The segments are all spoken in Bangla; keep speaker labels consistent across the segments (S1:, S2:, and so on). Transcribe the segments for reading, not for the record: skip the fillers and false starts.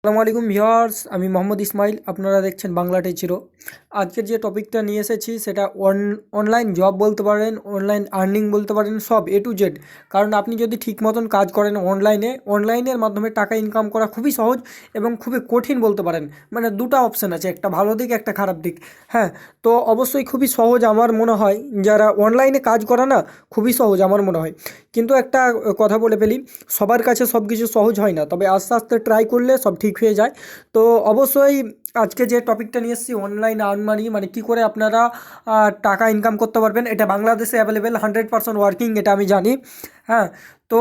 S1: আসসালামু আলাইকুম ভিউয়ার্স, আমি মোহাম্মদ ইসমাইল। আপনারা দেখছেন বাংলা টেক হিরো। আজকের যে টপিকটা নিয়ে এসেছি সেটা অনলাইন জব বলতে পারেন, অনলাইন আর্নিং বলতে পারেন, সব এ টু জেড। কারণ আপনি যদি ঠিক মতন কাজ করেন অনলাইনের মাধ্যমে টাকা ইনকাম করা খুবই সহজ এবং খুবই কঠিন বলতে পারেন। মানে দুটো অপশান আছে, একটা ভালো দিক একটা খারাপ দিক। হ্যাঁ, তো অবশ্যই খুবই সহজ আমার মনে হয়। যারা অনলাইনে কাজ করা না, খুবই সহজ আমার মনে হয়। কিন্তু একটা কথা বলে ফেলি, সবার কাছে সব কিছু সহজ হয় না, তবে আস্তে আস্তে ট্রাই করলে সব ঠিক হয়ে যায়। তো অবশ্যই আজকে যে টপিকটা নিয়ে এসেছি, অনলাইন আর্ন মানি, মানে কী করে আপনারা টাকা ইনকাম করতে পারবেন। এটা বাংলাদেশে অ্যাভেলেবেল, 100% ওয়ার্কিং, এটা আমি জানি। হ্যাঁ, তো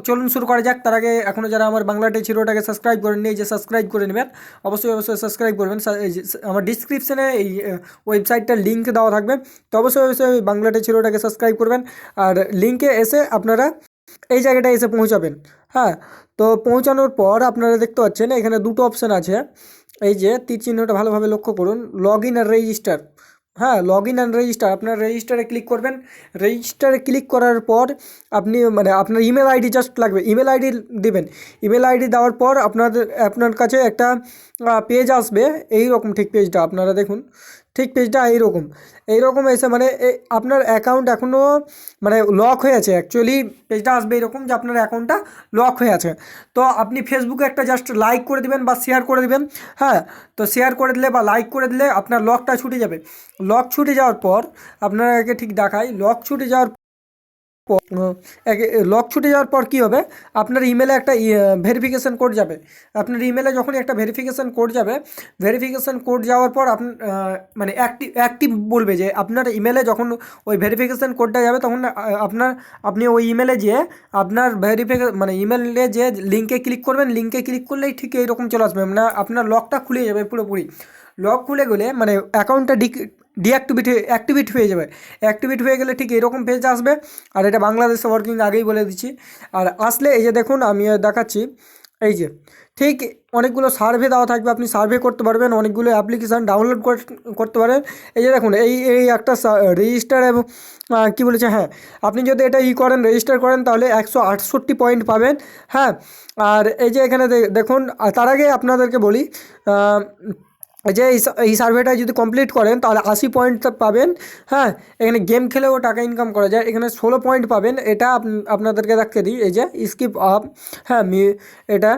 S1: চলুন শুরু করা যাক। তার আগে এখনও যারা আমার বাংলা টেক হিরোটাকে সাবস্ক্রাইব করেননি, এই যে সাবস্ক্রাইব করে নেবেন, অবশ্যই অবশ্যই সাবস্ক্রাইব করবেন। এই যে আমার ডিসক্রিপশানে এই ওয়েবসাইটটার লিঙ্ক দেওয়া থাকবে, তো অবশ্যই অবশ্যই বাংলা টেক হিরোটাকে সাবস্ক্রাইব করবেন। আর লিঙ্কে এসে আপনারা এই জায়গাটায় এসে পৌঁছাবেন। হ্যাঁ, তো পৌঁছানোর পর আপনারা দেখতে পাচ্ছেন এখানে দুটো অপশান আছে। এই যে তীর চিহ্নটা ভালোভাবে লক্ষ্য করুন, লগ ইন আর রেজিস্টার। হ্যাঁ, লগ ইন অ্যান্ড রেজিস্টার, আপনার রেজিস্টারে ক্লিক করবেন। রেজিস্টারে ক্লিক করার পর আপনি মানে আপনার ইমেল আইডি জাস্ট লাগবে, ইমেল আইডি দিবেন। ইমেল আইডি দেওয়ার পর আপনার কাছে একটা পেজ আসবে, এই রকম। ঠিক পেজটা আপনারা দেখুন, ঠিক পেজটা এইরকম এসে মানে আপনার অ্যাকাউন্ট এখনও মানে লক হয়ে আছে। অ্যাকচুয়ালি পেজটা আসবে এরকম যে আপনার অ্যাকাউন্টটা লক হয়ে আছে। তো আপনি ফেসবুকে একটা জাস্ট লাইক করে দিবেন বা শেয়ার করে দিবেন। হ্যাঁ, তো শেয়ার করে দিলে বা লাইক করে দিলে আপনার লকটা ছুটে যাবে। লক ছুটে যাওয়ার পর আপনাকে ঠিক দেখাই, লক ছুটে যাওয়ার পর কী হবে, আপনার ইমেলে একটা ভেরিফিকেশান কোড যাবে। আপনার ইমেলে যখনই একটা ভেরিফিকেশান কোড যাবে, ভেরিফিকেশান কোড যাওয়ার পর মানে অ্যাক্টিভ বলবে যে আপনার ইমেলে যখন ওই ভেরিফিকেশান কোডটা যাবে, তখন আপনি ওই ইমেলে যেয়ে আপনার মানে ইমেলে যে লিঙ্কে ক্লিক করবেন, লিঙ্কে ক্লিক করলেই ঠিক এইরকম চলে আসবে। মানে আপনার লকটা খুলে যাবে পুরোপুরি। লক খুলে গেলে মানে অ্যাকাউন্টটা অ্যাক্টিভেট হয়ে যাবে। অ্যাক্টিভেট হয়ে গেলে ঠিক এরকম পেজ আসবে। আর এটা বাংলাদেশে ওয়ার্কিং, আগেই বলে দিচ্ছি। আর আসলে এই যে দেখুন, আমি দেখাচ্ছি। এই যে ঠিক অনেকগুলো সার্ভে দেওয়া থাকবে, আপনি সার্ভে করতে পারবেন, অনেকগুলো অ্যাপ্লিকেশান ডাউনলোড করতে পারেন। এই যে দেখুন, এই একটা রেজিস্টার এবং কী বলেছে, হ্যাঁ, আপনি যদি এটা করেন, রেজিস্টার করেন, তাহলে 168 পয়েন্ট পাবেন। হ্যাঁ, আর এই যে এখানে দেখুন, তার আগে আপনাদেরকে বলি, যে এই সার্ভেটা যদি কমপ্লিট করেন তাহলে 80 পয়েন্ট পাবেন। হ্যাঁ, এখানে গেম খেলেও টাকা ইনকাম করা যায়। এখানে 16 পয়েন্ট পাবেন। এটা আপনাদেরকে দেখতে দিই, এই যে স্কিপ আপ। হ্যাঁ, এটা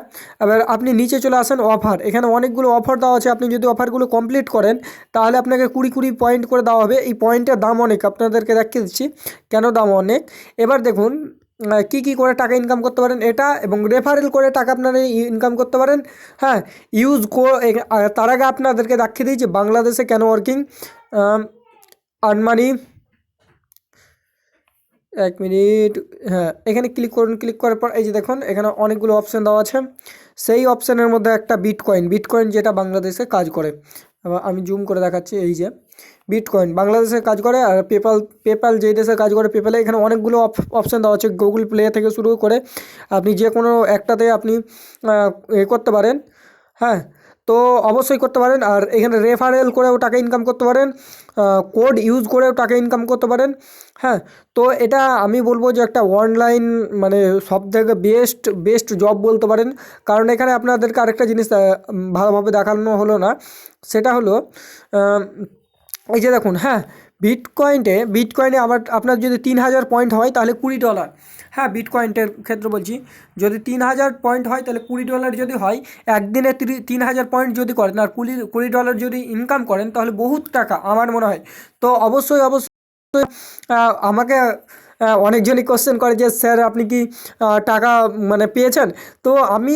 S1: এবার আপনি নিচে চলে আসেন, অফার। এখানে অনেকগুলো অফার দেওয়া আছে। আপনি যদি অফারগুলো কমপ্লিট করেন তাহলে আপনাকে 20 পয়েন্ট করে দেওয়া হবে। এই পয়েন্টের দাম অনেক, আপনাদেরকে দেখিয়ে দিচ্ছি কেন দাম অনেক। এবার দেখুন কী করে টাকা ইনকাম করতে পারেন এটা, এবং রেফারেল করে টাকা আপনারা ইনকাম করতে পারেন। হ্যাঁ, তার আগে আপনাদেরকে দেখিয়ে দিই যে বাংলাদেশে কেন ওয়ার্কিং আর্ন মানি। 1 মিনিট। হ্যাঁ, এখানে ক্লিক করুন। ক্লিক করার পর এই যে দেখুন, এখানে অনেকগুলো অপশান দেওয়া আছে। সেই অপশানের মধ্যে একটা বিটকয়েন যেটা বাংলাদেশে কাজ করে। আমি জুম করে দেখাচ্ছি। এই যে বিটকয়েন বাংলাদেশে কাজ করে। আর পেপ্যাল যেই দেশে কাজ করে, পেপ্যালে এখানে অনেকগুলো অপশান দেওয়া আছে, গুগল প্লে থেকে শুরু করে আপনি যে কোনো একটাতে আপনি করতে পারেন। হ্যাঁ, তো অবশ্যই করতে পারেন। আর এখানে রেফারেল করেও টাকা ইনকাম করতে পারেন, কোড ইউজ করেও টাকা ইনকাম করতে পারেন। হ্যাঁ, তো এটা আমি বলবো যে একটা অনলাইন মানে সবথেকে বেস্ট জব বলতে পারেন। কারণ এখানে আপনাদেরকে আরেকটা জিনিস ভালোভাবে দেখানো হলো না, সেটা হলো এই যে দেখুন। হ্যাঁ, বিটকয়েনে আবার আপনার যদি 3000 পয়েন্ট হয় তাহলে $20। হ্যাঁ, বিটকয়েন্টের ক্ষেত্রে বলছি, যদি 3000 পয়েন্ট হয় তাহলে $20 যদি হয়, একদিনে 3000 পয়েন্ট যদি করেন আর $20 যদি ইনকাম করেন, তাহলে বহুত টাকা আমার মনে হয়। তো অবশ্যই আমাকে অনেকজনই কোশ্চেন করে যে স্যার আপনি কি টাকা মানে পেয়েছেন। তো আমি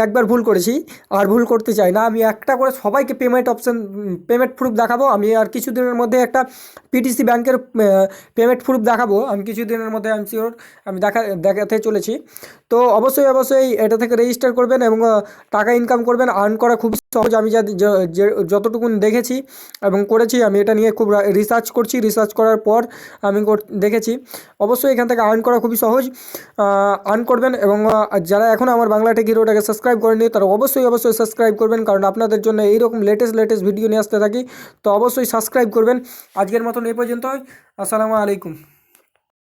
S1: একবার ভুল করেছি, আর ভুল করতে চাই না। আমি একটা করে সবাইকে পেমেন্ট প্রুফ দেখাবো। আমি আর কিছুদিনের মধ্যে একটা পিটিসি ব্যাংকের পেমেন্ট প্রুফ দেখাবো। আমি কিছুদিনের মধ্যে, আমি শিওর, আমি দেখাতে চলেছি। তো অবশ্যই এটা থেকে রেজিস্টার করবেন এবং টাকা ইনকাম করবেন। আর্ন করা খুব সহজ। আমি যতটুকুন দেখেছি এবং করেছি, আমি এটা নিয়ে খুব রিসার্চ করার পর আমি দেখেছি। অবশ্যই এখান থেকে আর্ন করা খুবই সহজ। আর্ন করবেন, এবং যারা এখন আমার বাংলা টেক হিরোটাকে সাবস্ক্রাইব করেনি তারা অবশ্যই সাবস্ক্রাইব করবেন, কারণ আপনাদের জন্য এইরকম লেটেস্ট ভিডিও নিয়ে আসতে থাকি। তো অবশ্যই সাবস্ক্রাইব করবেন। আজকের মতন এই পর্যন্ত। আসসালামু আলাইকুম।